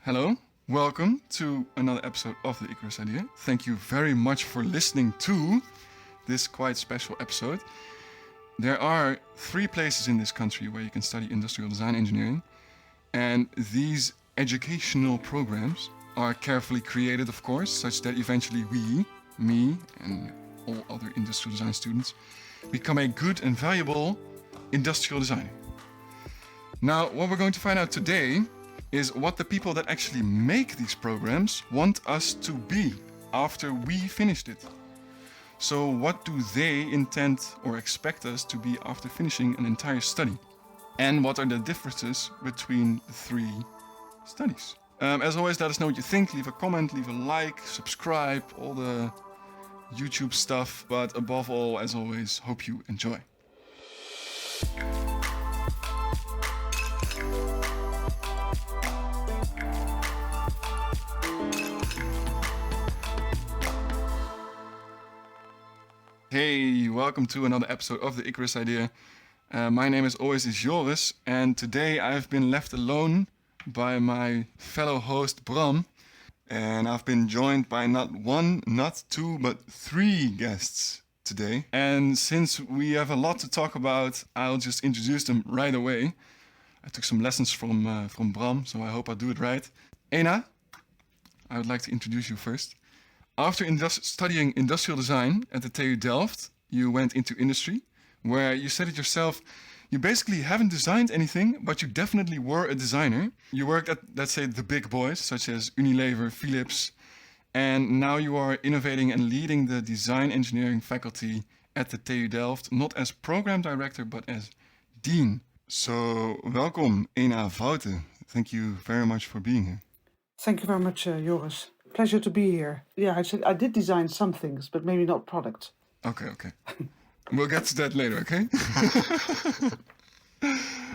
Hello, welcome to another episode of the Icarus Idea. Thank you very much for listening to this quite special episode. There are 3 places in this country where you can study industrial design engineering, and these educational programs are carefully created, of course, such that eventually we, me, and all other industrial design students become a good and valuable industrial designer. Now, what we're going to find out today is what the people that actually make these programs want us to be after we finished it. So what do they intend or expect us to be after finishing an entire study? And what are the differences between the 3 studies? As always, let us know what you think. Leave a comment, leave a like, subscribe, all the YouTube stuff. But above all, as always, hope you enjoy. Hey, welcome to another episode of the Icarus Idea. My name as always is Joris, and today I've been left alone by my fellow host Bram, and I've been joined by not 1, not 2, but 3 guests today. And since we have a lot to talk about, I'll just introduce them right away. I took some lessons from Bram, so I hope I do it right. Ena, I would like to introduce you first. After studying industrial design at the TU Delft, you went into industry, where you said it yourself, you basically haven't designed anything, but you definitely were a designer. You worked at, let's say, the big boys, such as Unilever, Philips, and now you are innovating and leading the design engineering faculty at the TU Delft, not as program director, but as dean. So, welcome, Ena Voûte. Thank you very much for being here. Thank you very much, Joris. Pleasure to be here. Yeah, I did design some things, but maybe not products. Okay. We'll get to that later, okay?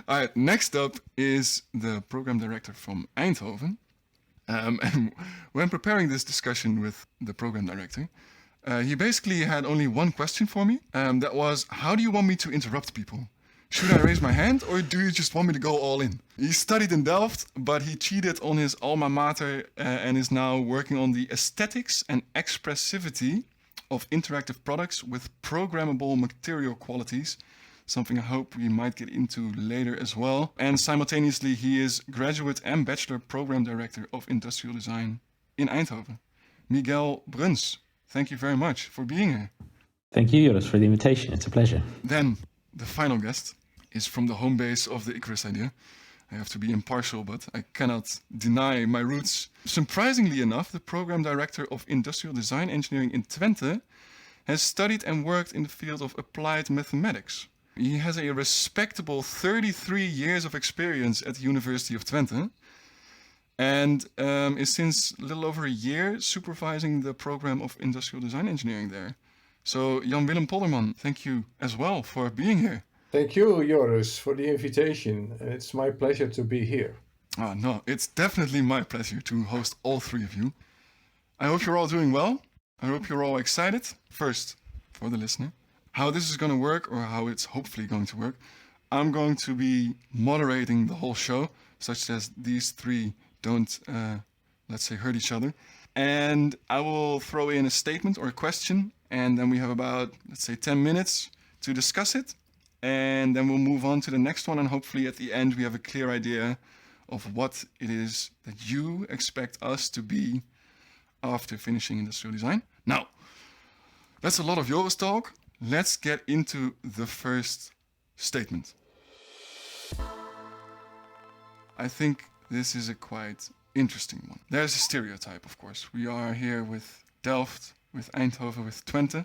All right, next up is the program director from Eindhoven. And when preparing this discussion with the program director, he basically had only one question for me. That was, how do you want me to interrupt people? Should I raise my hand, or do you just want me to go all in? He studied in Delft, but he cheated on his alma mater and is now working on the aesthetics and expressivity of interactive products with programmable material qualities, something I hope we might get into later as well. And simultaneously, he is graduate and bachelor program director of industrial design in Eindhoven. Miguel Bruns, thank you very much for being here. Thank you, Joris, for the invitation. It's a pleasure. Then, the final guest is from the home base of the Icarus Idea. I have to be impartial, but I cannot deny my roots. Surprisingly enough, the program director of industrial design engineering in Twente has studied and worked in the field of applied mathematics. He has a respectable 33 years of experience at the University of Twente and is since a little over a year supervising the program of industrial design engineering there. So, Willem Polderman, thank you as well for being here. Thank you, Joris, for the invitation. It's my pleasure to be here. No, it's definitely my pleasure to host all 3 of you. I hope you're all doing well. I hope you're all excited. First, for the listener, how this is going to work, or how it's hopefully going to work. I'm going to be moderating the whole show, such that these 3 don't, let's say, hurt each other. And I will throw in a statement or a question, and then we have about, let's say, 10 minutes to discuss it. And then we'll move on to the next one, and hopefully at the end we have a clear idea of what it is that you expect us to be after finishing industrial design. Now, that's a lot of Joris talk. Let's get into the first statement. I think this is a quite interesting one. There's a stereotype, of course. We are here with Delft, with Eindhoven, with Twente.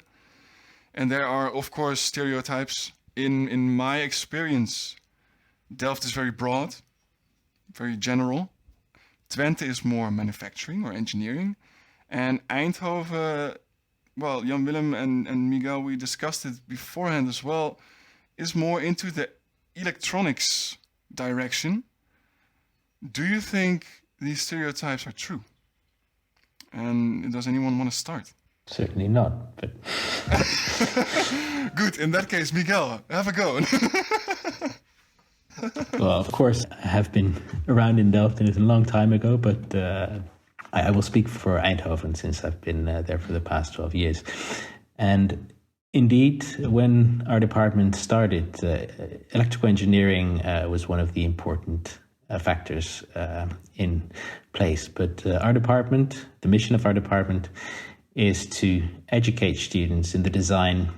And there are, of course, stereotypes. In my experience, Delft is very broad, very general. Twente is more manufacturing or engineering. And Eindhoven, well, Willem and Miguel, we discussed it beforehand as well, is more into the electronics direction. Do you think these stereotypes are true? And does anyone want to start? Certainly not, but... Good, in that case, Miguel, have a go. Well, of course, I have been around in Delft, and it's a long time ago, but I will speak for Eindhoven since I've been there for the past 12 years. And indeed, when our department started, electrical engineering was one of the important factors in place. But our department, the mission of our department, is to educate students in the design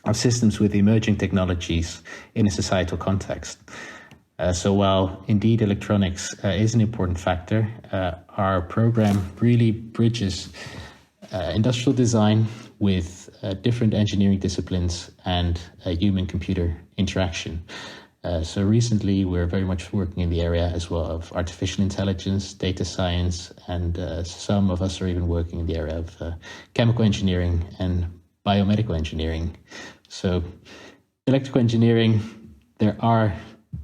of systems with emerging technologies in a societal context. So while indeed electronics is an important factor, our program really bridges industrial design with different engineering disciplines and human-computer interaction. So recently we're very much working in the area as well of artificial intelligence, data science, and some of us are even working in the area of chemical engineering and biomedical engineering. So electrical engineering, there are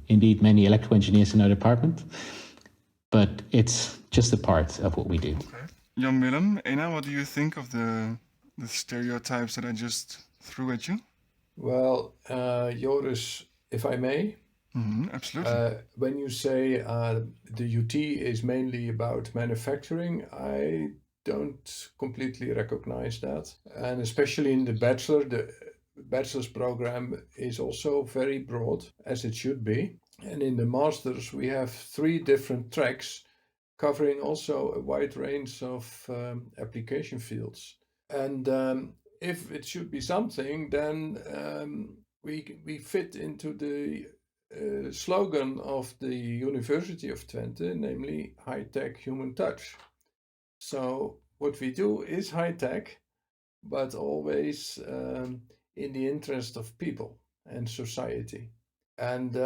indeed many electrical engineers in our department, but it's just a part of what we do. Okay. Jan Willem, Ena, what do you think of the stereotypes that I just threw at you? Well, Joris, if I may, Absolutely. when you say the UT is mainly about manufacturing, I don't completely recognize that. And especially in the bachelor's program is also very broad, as it should be. And in the master's, we have 3 different tracks covering also a wide range of application fields. And if it should be something, then we fit into the slogan of the University of Twente, namely high-tech human touch. So what we do is high-tech, but always in the interest of people and society. And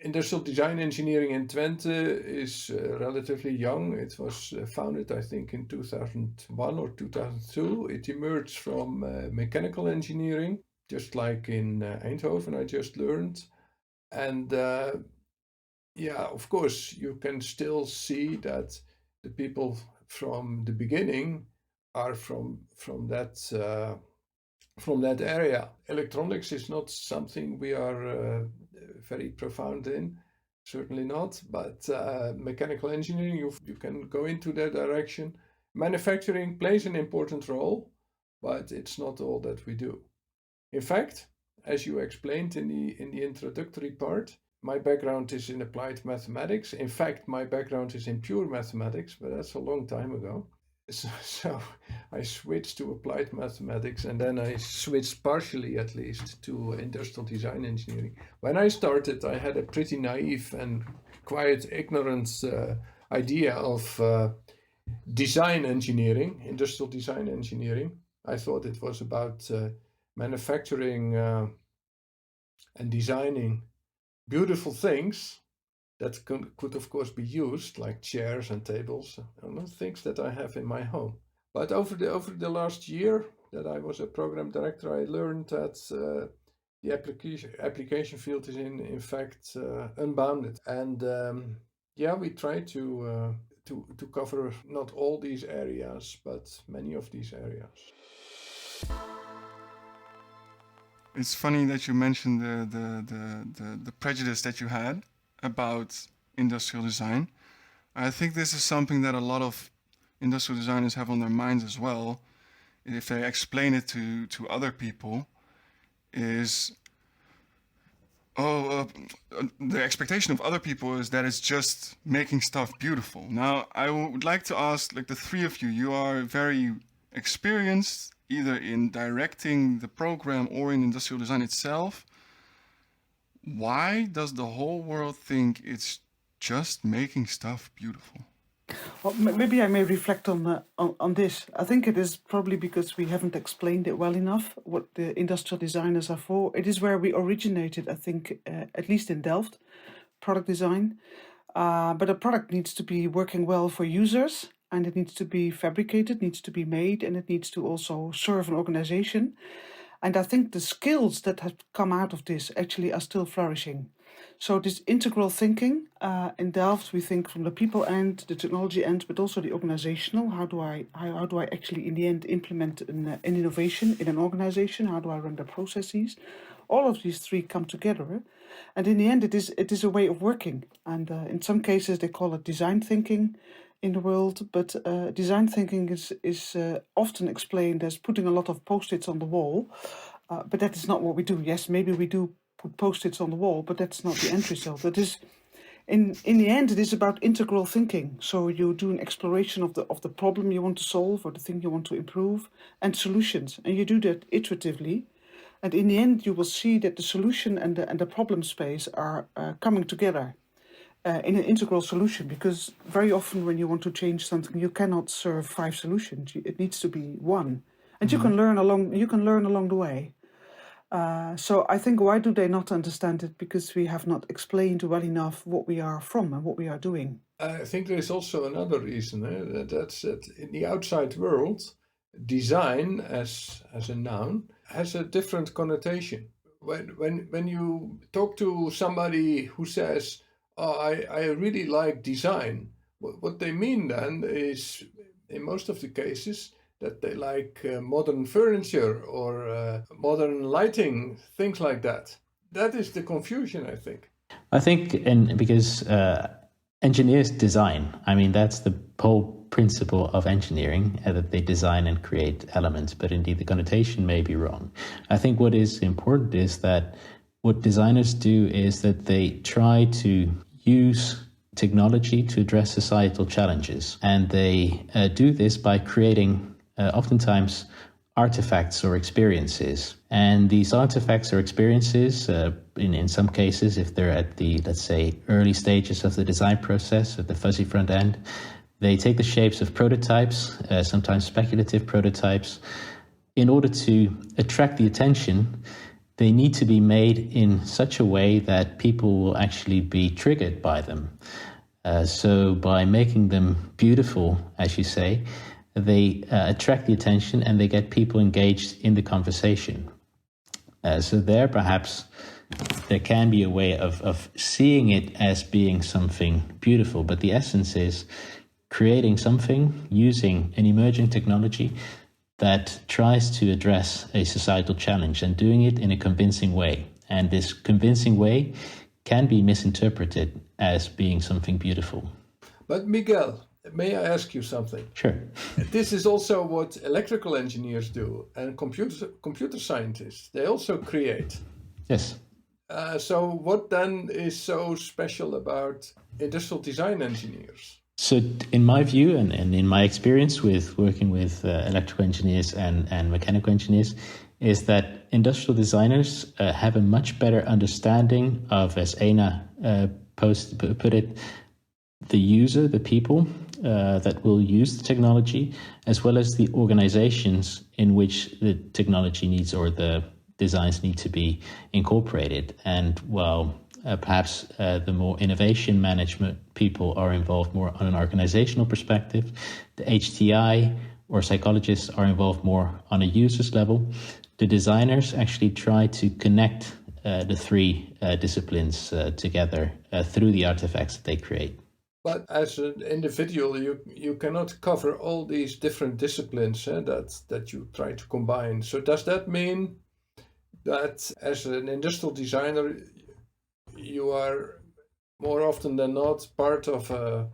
industrial design engineering in Twente is relatively young. It was founded, I think, in 2001 or 2002. It emerged from mechanical engineering, just like in Eindhoven, I just learned. And of course, you can still see that the people from the beginning are from that area. Electronics is not something we are very profound in, certainly not, but mechanical engineering, you can go into that direction. Manufacturing plays an important role, but it's not all that we do. In fact, as you explained in the introductory part, my background is in applied mathematics. In fact, my background is in pure mathematics, but that's a long time ago. So I switched to applied mathematics, and then I switched partially, at least, to industrial design engineering. When I started, I had a pretty naive and quite ignorant idea of design engineering, industrial design engineering. I thought it was about manufacturing and designing beautiful things that could of course be used, like chairs and tables, and things that I have in my home. But over the last year that I was a program director, I learned that the application field is in fact unbounded. And we try to cover not all these areas, but many of these areas. It's funny that you mentioned the prejudice that you had about industrial design. I think this is something that a lot of industrial designers have on their minds as well. If they explain it to other people, is the expectation of other people is that it's just making stuff beautiful. Now, I would like to ask, like, the 3 of you, you are very experienced either in directing the program or in industrial design itself. Why does the whole world think it's just making stuff beautiful? Well, maybe I may reflect on this. I think it is probably because we haven't explained it well enough what the industrial designers are for. It is where we originated, I think, at least in Delft, product design. But a product needs to be working well for users, and it needs to be fabricated, needs to be made, and it needs to also serve an organization. And I think the skills that have come out of this actually are still flourishing. So this integral thinking, in Delft, we think from the people end, the technology end, but also the organizational. How do I actually in the end implement an innovation in an organization? How do I run the processes? All of these three come together, and in the end, it is a way of working. And in some cases, they call it design thinking in the world, but design thinking is often explained as putting a lot of post-its on the wall, but that is not what we do. Yes, maybe we do put post-its on the wall, but that's not the end result. That is, in the end, it is about integral thinking. So you do an exploration of the problem you want to solve or the thing you want to improve, and solutions, and you do that iteratively. And in the end, you will see that the solution and the problem space are coming together in an integral solution. Because very often, when you want to change something, you cannot serve 5 solutions. It needs to be one, and you can learn along the way. So I think, why do they not understand it? Because we have not explained well enough what we are from and what we are doing. I think there is also another reason, that's that in the outside world, design as a noun has a different connotation. When you talk to somebody who says, "Oh, I really like design," what they mean then is, in most of the cases, that they like modern furniture or modern lighting, things like that. That is the confusion, I think. I think, and because engineers design, I mean, that's the whole principle of engineering, that they design and create elements, but indeed the connotation may be wrong. I think what is important is that what designers do is that they try to use technology to address societal challenges, and they do this by creating oftentimes artifacts or experiences. And these artifacts or experiences, in some cases, if they're at the, let's say, early stages of the design process, at the fuzzy front end, they take the shapes of prototypes, sometimes speculative prototypes. In order to attract the attention, they need to be made in such a way that people will actually be triggered by them. So by making them beautiful, as you say, they attract the attention and they get people engaged in the conversation. So there, perhaps, there can be a way of seeing it as being something beautiful, but the essence is creating something using an emerging technology that tries to address a societal challenge and doing it in a convincing way. And this convincing way can be misinterpreted as being something beautiful. But Miguel, may I ask you something? Sure. This is also what electrical engineers do, and computer scientists. They also create. Yes. So what then is so special about industrial design engineers? So in my view and in my experience with working with electrical engineers and mechanical engineers, is that industrial designers have a much better understanding of, as Ena put it, the user, the people that will use the technology, as well as the organizations in which the technology needs or the designs need to be incorporated. And while perhaps the more innovation management people are involved more on an organizational perspective, the HTI or psychologists are involved more on a user's level, the designers actually try to connect the three disciplines together through the artifacts that they create. But as an individual, you cannot cover all these different disciplines that you try to combine. So does that mean that as an industrial designer, you are more often than not part of a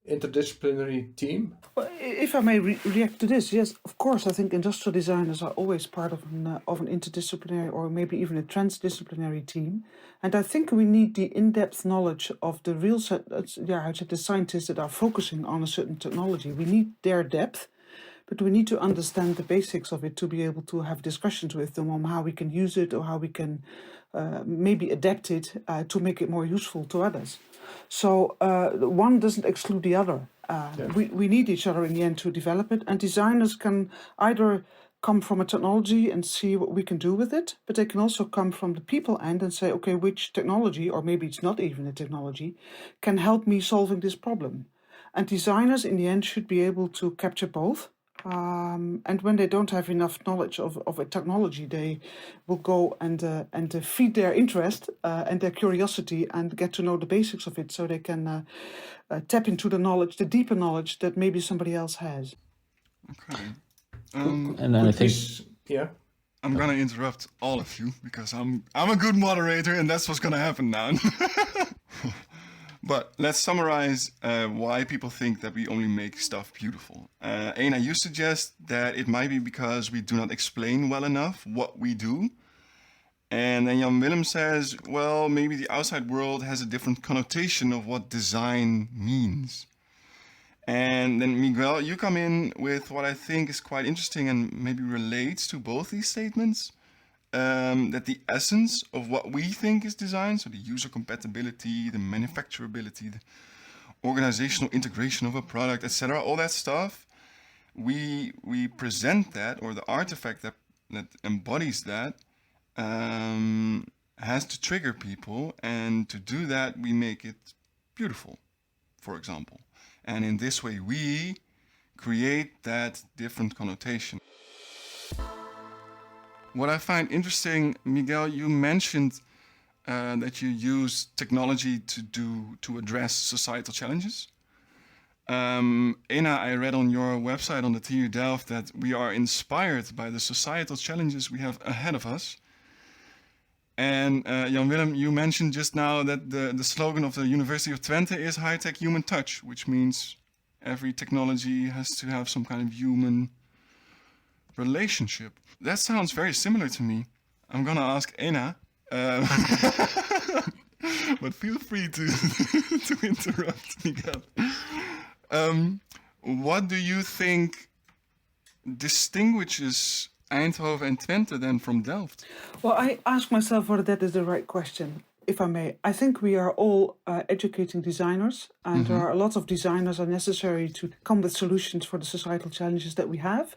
interdisciplinary team? Well, if I may react to this, yes, of course, I think industrial designers are always part of an interdisciplinary or maybe even a transdisciplinary team. And I think we need the in-depth knowledge of the real the scientists that are focusing on a certain technology. We need their depth, but we need to understand the basics of it to be able to have discussions with them on how we can use it or how we can maybe adapt it to make it more useful to others. So one doesn't exclude the other. We need each other in the end to develop it, and designers can either come from a technology and see what we can do with it, but they can also come from the people end and say, okay, which technology, or maybe it's not even a technology, can help me solving this problem. And designers in the end should be able to capture both And when they don't have enough knowledge of a technology, they will go and feed their interest and their curiosity and get to know the basics of it, so they can tap into the knowledge, the deeper knowledge that maybe somebody else has. Okay. And then I think, Yeah. I'm gonna interrupt all of you because I'm a good moderator and that's what's gonna happen now. But let's summarize why people think that we only make stuff beautiful. Ena, you suggest that it might be because we do not explain well enough what we do. And then Jan Willem says, well, maybe the outside world has a different connotation of what design means. And then Miguel, you come in with what I think is quite interesting and maybe relates to both these statements. That the essence of what we think is design, so the user compatibility, the manufacturability, the organizational integration of a product, etc., all that stuff, we present that, or the artifact that embodies that, has to trigger people, and to do that we make it beautiful, for example. And in this way we create that different connotation. What I find interesting, Miguel, you mentioned that you use technology to address societal challenges. Ena, I read on your website on the TUDelft that we are inspired by the societal challenges we have ahead of us. And Jan Willem, you mentioned just now that the slogan of the University of Twente is high-tech human touch, which means every technology has to have some kind of human relationship. That sounds very similar to me. I'm gonna ask Ena, but feel free to interrupt Miguel. What do you think distinguishes Eindhoven and Twente then from Delft? Well, I ask myself whether that is the right question, if I may. I think we are all educating designers, and there are a lot of designers are necessary to come with solutions for the societal challenges that we have.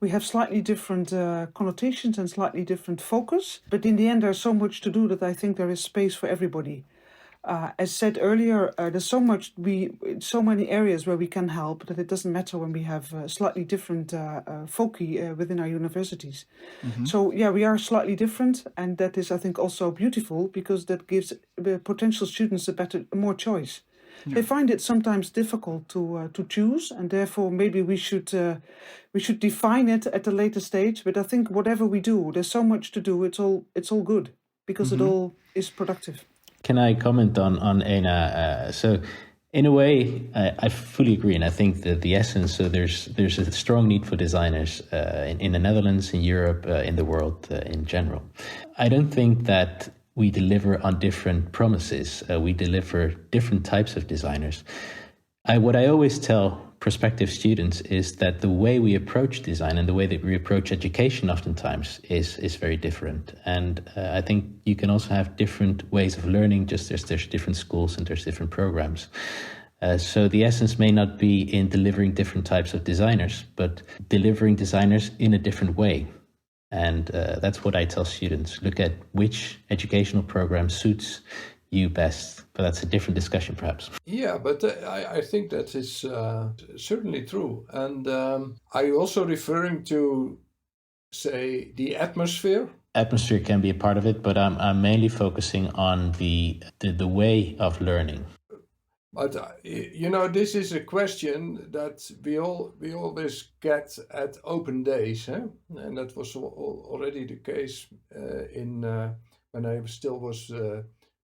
We have slightly different connotations and slightly different focus, but in the end there's so much to do that I think there is space for everybody. As said earlier, there's so many areas where we can help that it doesn't matter when we have slightly different foci within our universities. So yeah, we are slightly different, and that is, I think, also beautiful because that gives the potential students more choice. Yeah. They find it sometimes difficult to choose, and therefore maybe we should define it at a later stage. But I think whatever we do, there's so much to do. It's all good because it all is productive. Can I comment on Ena? So, in a way, I fully agree, and I think that the essence. So there's a strong need for designers in the Netherlands, in Europe, in the world in general. I don't think that we deliver on different promises. We deliver different types of designers. What I always tell prospective students is that the way we approach design and the way that we approach education oftentimes is very different. And I think you can also have different ways of learning, just there's different schools and there's different programs. So the essence may not be in delivering different types of designers, but delivering designers in a different way. And that's what I tell students. Look at which educational program suits you best. But that's a different discussion, perhaps. Yeah, but I think that is certainly true. And are you also referring to, say, the atmosphere? Atmosphere can be a part of it, but I'm mainly focusing on the way of learning. But this is a question that we always get at open days, and that was already the case when I still was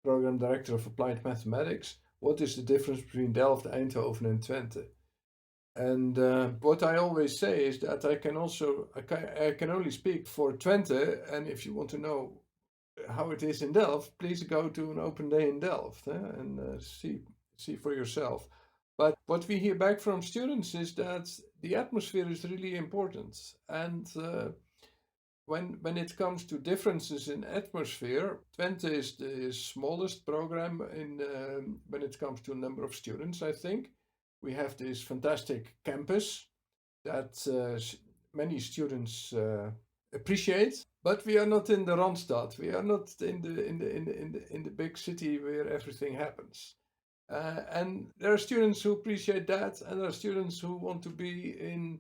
program director of applied mathematics. What is the difference between Delft, Eindhoven, and Twente? And what I always say is that I can only speak for Twente, and if you want to know how it is in Delft, please go to an open day in Delft and see for yourself. But what we hear back from students is that the atmosphere is really important. And when it comes to differences in atmosphere, Twente is the smallest program when it comes to number of students, I think. We have this fantastic campus that many students appreciate, but we are not in the Randstad. We are not in the big city where everything happens. And there are students who appreciate that, and there are students who want to be in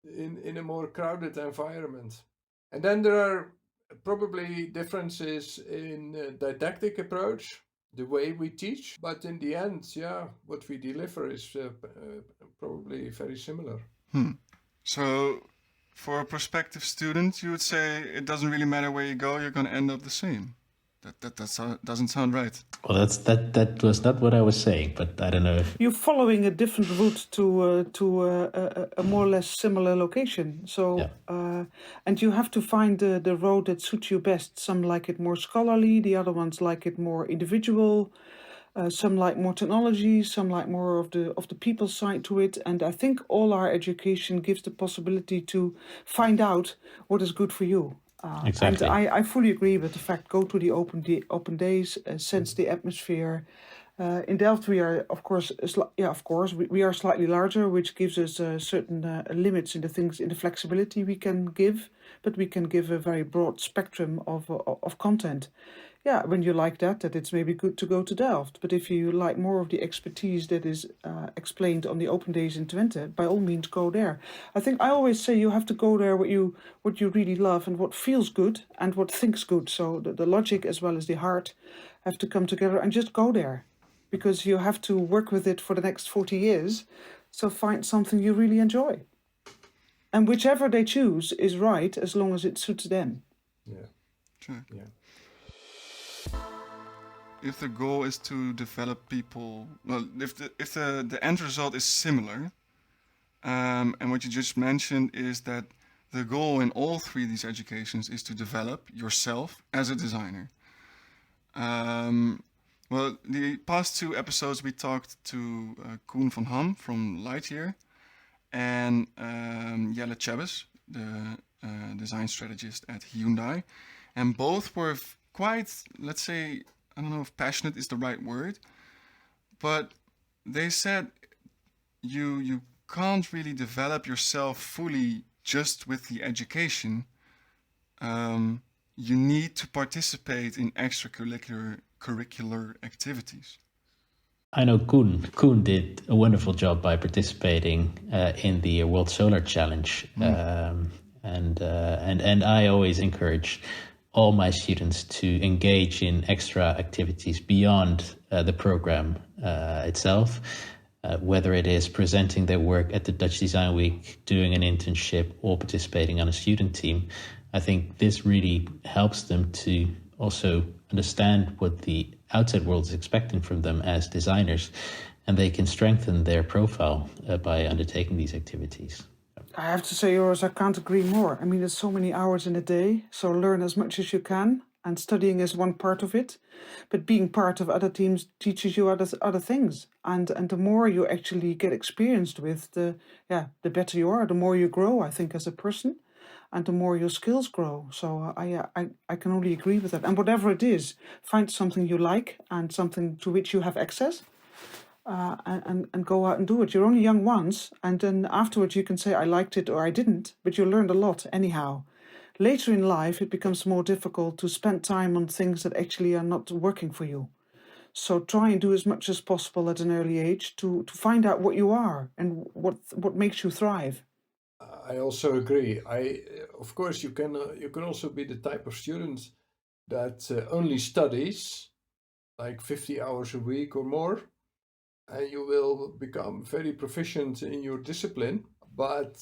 in a more crowded environment. And then there are probably differences in didactic approach, the way we teach, but in the end, what we deliver is probably very similar. So, for a prospective student, you would say it doesn't really matter where you go; you're going to end up the same. That doesn't sound right. Well, that was not what I was saying, but I don't know if You're following a different route to a more or less similar location. So, Yeah. and you have to find the road that suits you best. Some like it more scholarly, the other ones like it more individual. Some like more technology, some like more of the people side to it. And I think all our education gives the possibility to find out what is good for you. Exactly. And I fully agree with the fact, go to the open days, sense the atmosphere. In Delft, we are, of course, we are slightly larger, which gives us certain limits in the things, in the flexibility we can give, but we can give a very broad spectrum of content. Yeah, when you like that it's maybe good to go to Delft. But if you like more of the expertise that is explained on the open days in Twente, by all means go there. I think I always say you have to go there what you really love and what feels good and what thinks good. So the logic as well as the heart have to come together and just go there, because you have to work with it for the next 40 years. So find something you really enjoy. And whichever they choose is right as long as it suits them. Yeah. Sure. Yeah. If the goal is to develop people, well, if the end result is similar, and what you just mentioned is that the goal in all three of these educations is to develop yourself as a designer. Well, the past two episodes we talked to Koen van Ham from Lightyear and Jelle Chabes, the design strategist at Hyundai, and both were quite, let's say, I don't know if passionate is the right word, but they said you can't really develop yourself fully just with the education. You need to participate in extracurricular activities. I know Koen did a wonderful job by participating in the World Solar Challenge, and I always encourage all my students to engage in extra activities beyond the program itself, whether it is presenting their work at the Dutch Design Week, doing an internship, or participating on a student team. I think this really helps them to also understand what the outside world is expecting from them as designers, and they can strengthen their profile by undertaking these activities. I have to say, Joris, I can't agree more. I mean, there's so many hours in a day, so learn as much as you can, and studying is one part of it. But being part of other teams teaches you other things, and the more you actually get experienced with, the better you are, the more you grow, I think, as a person, and the more your skills grow. So I can only agree with that. And whatever it is, find something you like and something to which you have access. And go out and do it. You're only young once, and then afterwards you can say, I liked it or I didn't, but you learned a lot anyhow. Later in life, it becomes more difficult to spend time on things that actually are not working for you. So try and do as much as possible at an early age to find out what you are and what makes you thrive. I also agree. Of course, you can also be the type of student that only studies like 50 hours a week or more, and you will become very proficient in your discipline, but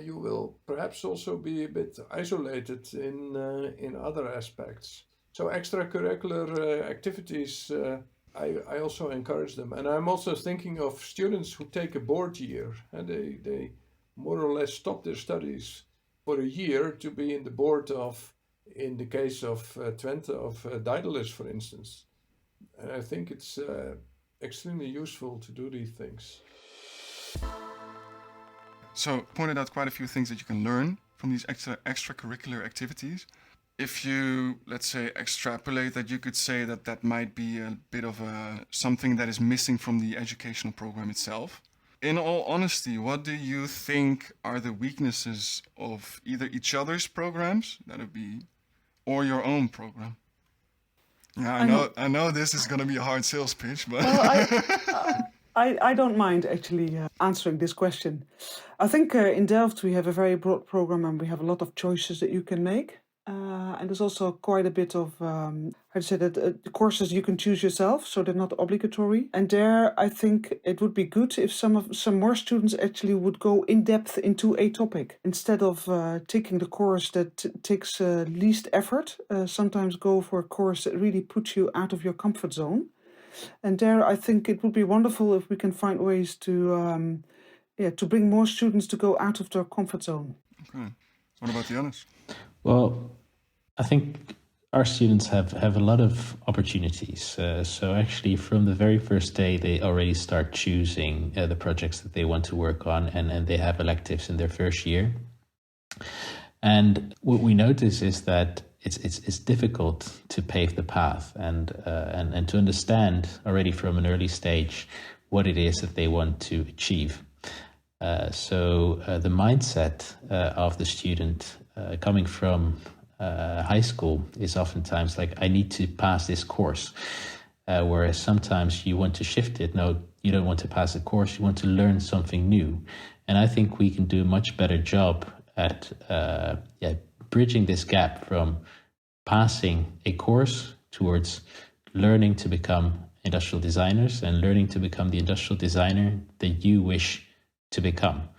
you will perhaps also be a bit isolated in other aspects. So extracurricular activities, I also encourage them. And I'm also thinking of students who take a board year, and they more or less stop their studies for a year to be in the board of, in the case of Twente, of TUDelft, for instance. And I think it's extremely useful to do these things. So pointed out quite a few things that you can learn from these extracurricular activities. If you, let's say, extrapolate that, you could say that might be a bit of something that is missing from the educational program itself. In all honesty, what do you think are the weaknesses of either each other's programs, that would be, or your own program? Yeah, I know this is going to be a hard sales pitch, but Well, I don't mind actually answering this question. I think in Delft we have a very broad program and we have a lot of choices that you can make. And there's also quite a bit of, how to say that, courses you can choose yourself, so they're not obligatory. And there, I think it would be good if some more students actually would go in depth into a topic instead of taking the course that takes least effort. Sometimes go for a course that really puts you out of your comfort zone. And there, I think it would be wonderful if we can find ways to bring more students to go out of their comfort zone. Okay. What about the others? Well, I think our students have a lot of opportunities. So actually, from the very first day, they already start choosing the projects that they want to work on, and they have electives in their first year. And what we notice is that it's difficult to pave the path and to understand already from an early stage what it is that they want to achieve. So the mindset of the student coming from high school is oftentimes like, I need to pass this course. Whereas sometimes you want to shift it. No, you don't want to pass a course. You want to learn something new. And I think we can do a much better job at bridging this gap from passing a course towards learning to become industrial designers and learning to become the industrial designer that you wish to become,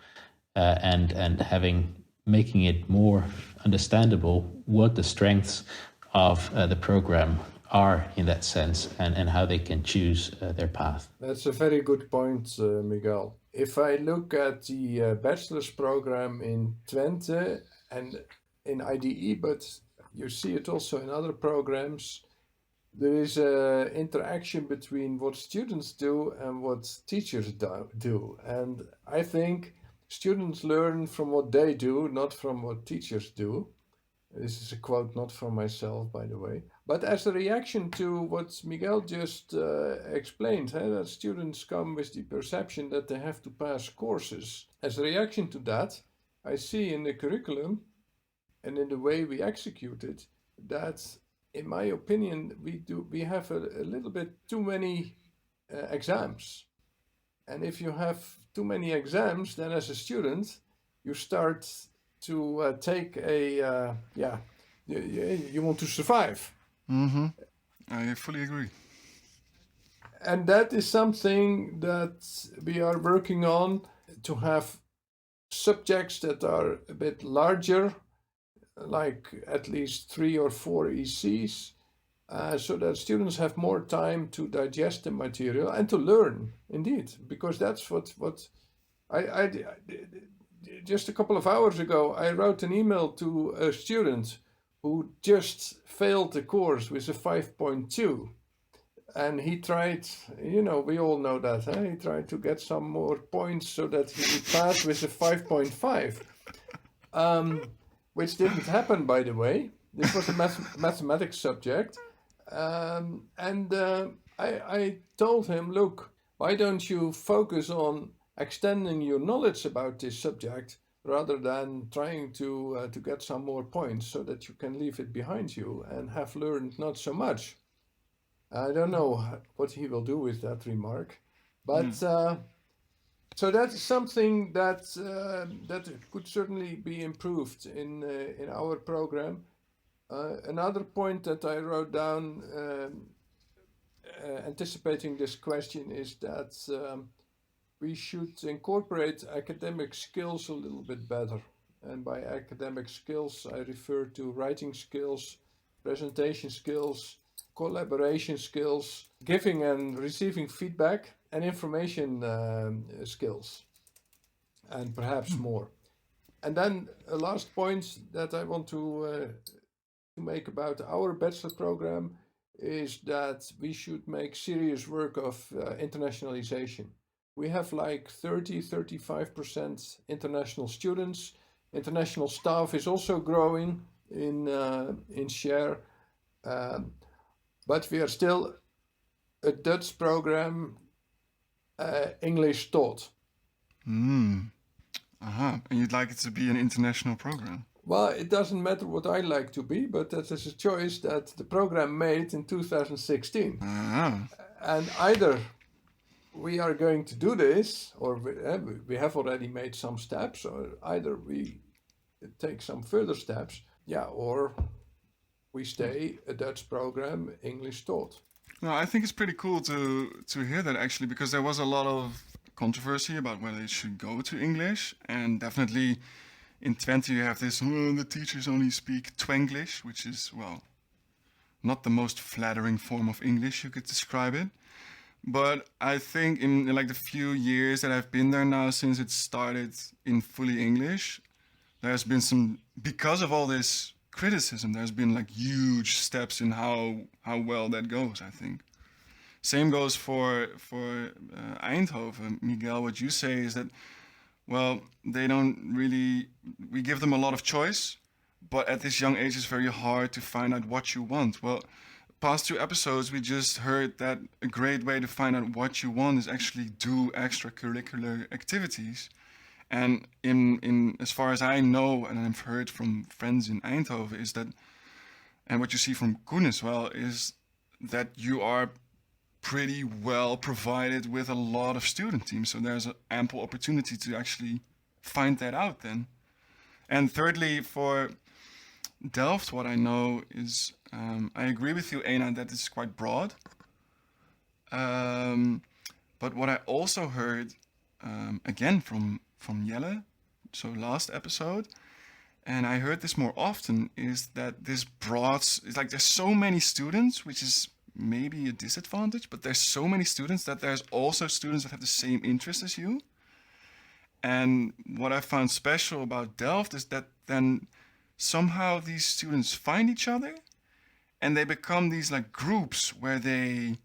and making it more understandable what the strengths of the program are in that sense, and how they can choose their path. That's a very good point, Miguel. If I look at the bachelor's program in Twente and in IDE, but you see it also in other programs, there is an interaction between what students do and what teachers do. And I think students learn from what they do, not from what teachers do. This is a quote not from myself, by the way. But as a reaction to what Miguel just explained, that students come with the perception that they have to pass courses. As a reaction to that, I see in the curriculum and in the way we execute it, that, in my opinion, we have a little bit too many exams. And if you have too many exams, then as a student, you start to take you want to survive. Mm-hmm. I fully agree. And that is something that we are working on, to have subjects that are a bit larger, like at least 3 or 4 ECs, so that students have more time to digest the material and to learn, indeed, because that's what I just a couple of hours ago, I wrote an email to a student who just failed the course with a 5.2. And he tried, we all know that, he tried to get some more points so that he would pass with a 5.5, which didn't happen, by the way. This was a mathematics subject. I told him, look, why don't you focus on extending your knowledge about this subject rather than trying to get some more points so that you can leave it behind you and have learned not so much. I don't know what he will do with that remark, but so that's something that could certainly be improved in our program. Another point that I wrote down, anticipating this question, is that we should incorporate academic skills a little bit better. And by academic skills, I refer to writing skills, presentation skills, collaboration skills, giving and receiving feedback, and information skills, and perhaps more. And then a last point that I want to make about our bachelor program is that we should make serious work of internationalization. We have like 30-35% international students. International staff is also growing in share. But we are still a Dutch program, English taught. And you'd like it to be an international program? Well, it doesn't matter what I like to be, but that is a choice that the program made in 2016. And either we are going to do this, or we have already made some steps, or either we take some further steps, or we stay a Dutch program, English taught. No, I think it's pretty cool to hear that actually, because there was a lot of controversy about whether it should go to English, and definitely in Twente you have this, the teachers only speak Twenglish, which is, well, not the most flattering form of English you could describe it. But I think in like the few years that I've been there now, since it started in fully English, there's been some, because of all this criticism, there's been like huge steps in how well that goes, I think. Same goes for Eindhoven. Miguel, what you say is that, well, they don't really, we give them a lot of choice, but at this young age it's very hard to find out what you want. Well, past 2 episodes we just heard that a great way to find out what you want is actually do extracurricular activities. And in as far as I know, and I've heard from friends in Eindhoven, is that, and what you see from Koen as well, is that you are pretty well provided with a lot of student teams. So there's an ample opportunity to actually find that out then. And thirdly, for Delft, what I know is, I agree with you, Ena, that it's quite broad. But what I also heard, again from Jelle, so last episode, and I heard this more often, is that this broad, it's like there's so many students, which is maybe a disadvantage, but there's so many students that there's also students that have the same interest as you. And what I found special about Delft is that then somehow these students find each other and they become these like groups where they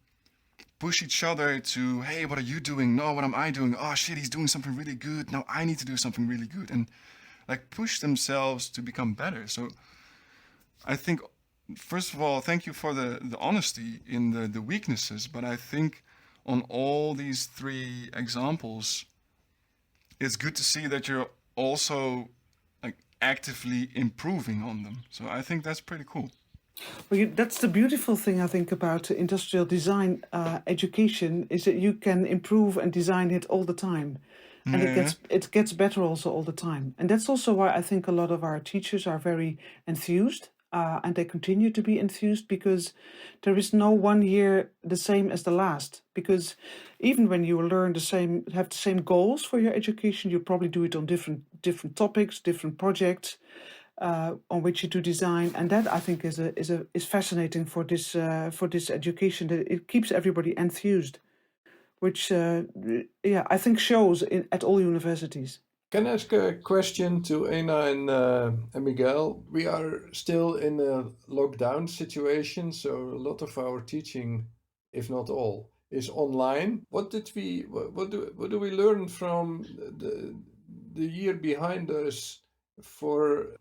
push each other to, hey, what are you doing? No, what am I doing? Oh shit, he's doing something really good. Now I need to do something really good. And like push themselves to become better. So I think, first of all, thank you for the honesty in the weaknesses. But I think on all these 3 examples, it's good to see that you're also like actively improving on them. So I think that's pretty cool. Well, that's the beautiful thing, I think, about industrial design education, is that you can improve and design it all the time. And it gets better also all the time. And that's also why I think a lot of our teachers are very enthused, and they continue to be enthused, because there is no one year the same as the last. Because even when you learn have the same goals for your education, you probably do it on different topics, different projects, on which you do design, and that I think is fascinating for this education, that it keeps everybody enthused, which I think shows at all universities. Can I ask a question to Ena and Miguel? We are still in a lockdown situation, so a lot of our teaching, if not all, is online. What do we learn from the year behind us for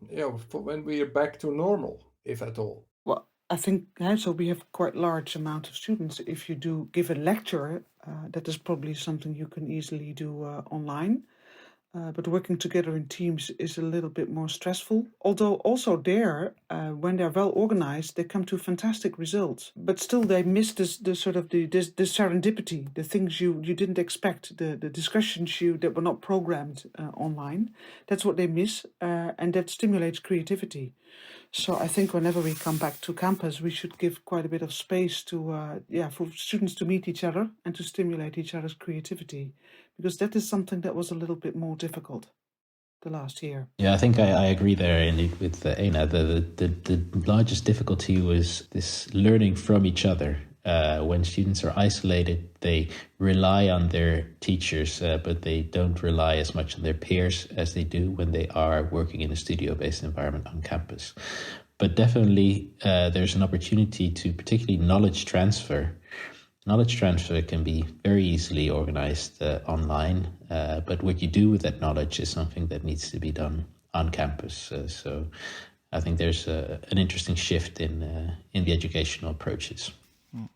when we are back to normal, if at all? Well, I think so. We have quite large amount of students. If you do give a lecture, that is probably something you can easily do online. But working together in teams is a little bit more stressful. Although also there, when they're well organized, they come to fantastic results. But still, they miss the serendipity, the things you didn't expect, the discussions that were not programmed online. That's what they miss, and that stimulates creativity. So I think whenever we come back to campus, we should give quite a bit of space to for students to meet each other and to stimulate each other's creativity, because that is something that was a little bit more difficult the last year. Yeah, I think I agree there indeed with Ena. The largest difficulty was this learning from each other. When students are isolated, they rely on their teachers, but they don't rely as much on their peers as they do when they are working in a studio-based environment on campus. But definitely there's an opportunity to particularly knowledge transfer. Knowledge transfer can be very easily organized online, but what you do with that knowledge is something that needs to be done on campus. So I think there's an interesting shift in the educational approaches.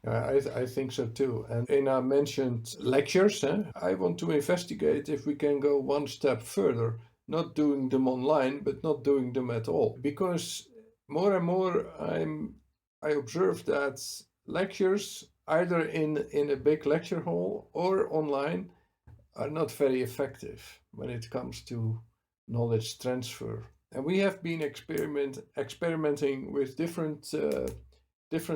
I think so too. And Ena mentioned lectures. I want to investigate if we can go one step further, not doing them online, but not doing them at all. Because more and more I observe that lectures either in a big lecture hall or online, are not very effective when it comes to knowledge transfer. And we have been experimenting with different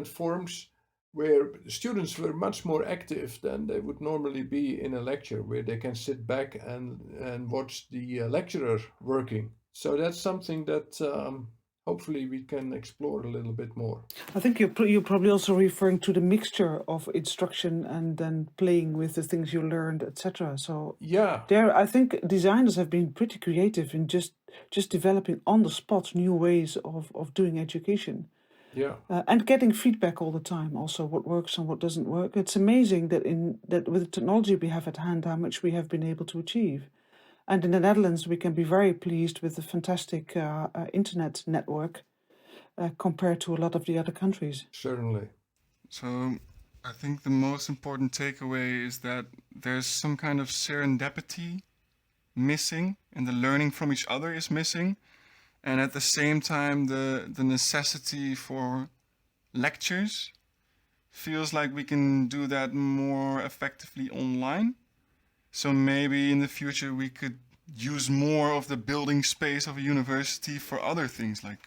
forms where students were much more active than they would normally be in a lecture, where they can sit back and watch the lecturer working. So that's something that hopefully we can explore a little bit more. I think you're probably also referring to the mixture of instruction and then playing with the things you learned, etc. So Yeah, there, I think designers have been pretty creative in just developing on the spot new ways of doing education. yeah. And getting feedback all the time, also what works and what doesn't work. It's amazing that with the technology we have at hand, how much we have been able to achieve. And in the Netherlands, we can be very pleased with the fantastic internet network compared to a lot of the other countries. Certainly. So I think the most important takeaway is that there's some kind of serendipity missing, and the learning from each other is missing. And at the same time, the necessity for lectures feels like we can do that more effectively online. So maybe in the future we could use more of the building space of a university for other things, like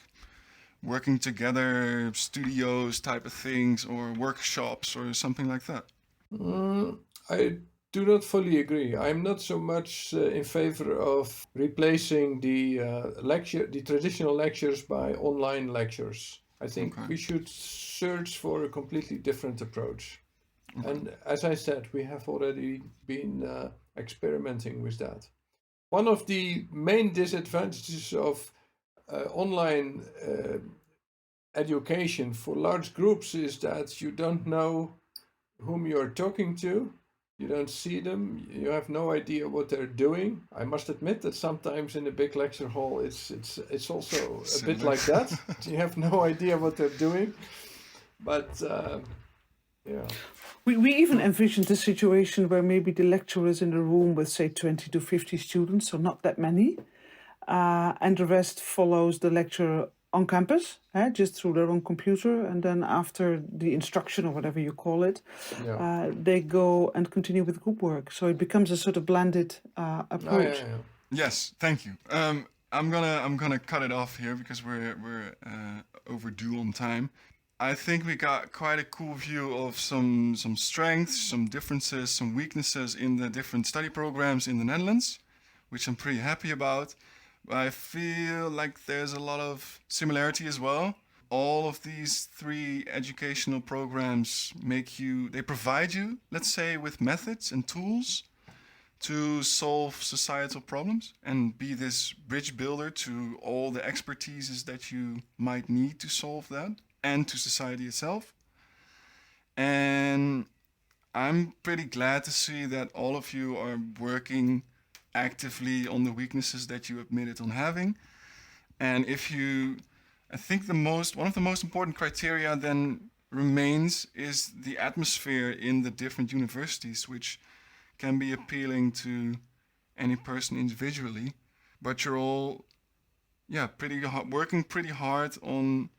working together, studios type of things, or workshops or something like that. I do not fully agree. I'm not so much in favor of replacing the traditional lectures by online lectures. I think Okay. we should search for a completely different approach. And as I said, we have already been experimenting with that. One of the main disadvantages of online education for large groups is that you don't know whom you're talking to. You don't see them. You have no idea what they're doing. I must admit that sometimes in a big lecture hall, it's also a bit like that. You have no idea what they're doing. But yeah. We even envisioned a situation where maybe the lecturer is in a room with, say, 20 to 50 students, so not that many, and the rest follows the lecturer on campus, just through their own computer, and then after the instruction or whatever you call it, they go and continue with group work. So it becomes a sort of blended approach. Yeah. Yes, thank you. I'm gonna cut it off here because we're overdue on time. I think we got quite a cool view of some strengths, some differences, some weaknesses in the different study programs in the Netherlands, which I'm pretty happy about. But I feel like there's a lot of similarity as well. All of these three educational programs they provide you, let's say, with methods and tools to solve societal problems and be this bridge builder to all the expertises that you might need to solve that, and to society itself. And I'm pretty glad to see that all of you are working actively on the weaknesses that you admitted on having. And I think one of the most important criteria then remains is the atmosphere in the different universities, which can be appealing to any person individually. But you're all, working pretty hard on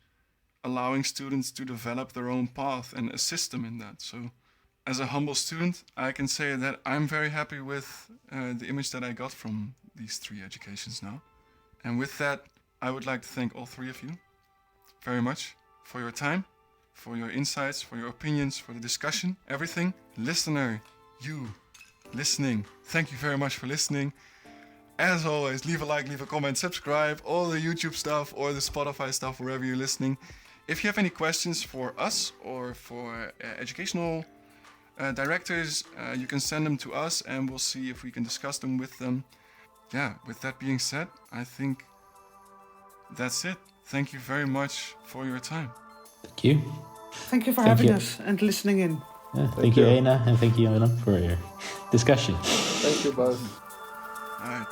allowing students to develop their own path and assist them in that. So as a humble student, I can say that I'm very happy with the image that I got from these three educations now. And with that, I would like to thank all three of you very much for your time, for your insights, for your opinions, for the discussion, everything. Listener, you listening, thank you very much for listening. As always, leave a like, leave a comment, subscribe, all the YouTube stuff or the Spotify stuff, wherever you're listening. If you have any questions for us or for educational directors, you can send them to us and we'll see if we can discuss them with them. Yeah, with that being said, I think that's it. Thank you very much for your time. Thank you. Thank you for having us and listening in. Yeah, thank you, Ena, and thank you, Willem, for your discussion. Thank you both. All right.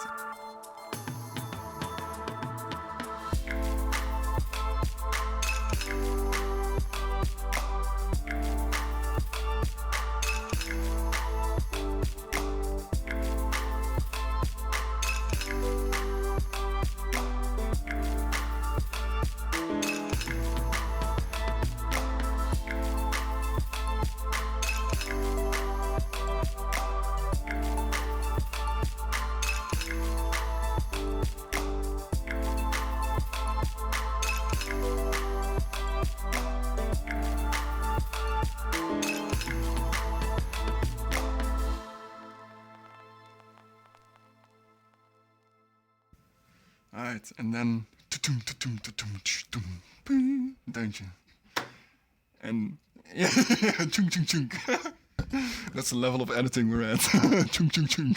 Alright, and then don't you? And yeah, chung chung chung. That's the level of editing we're at. Chung chung chung.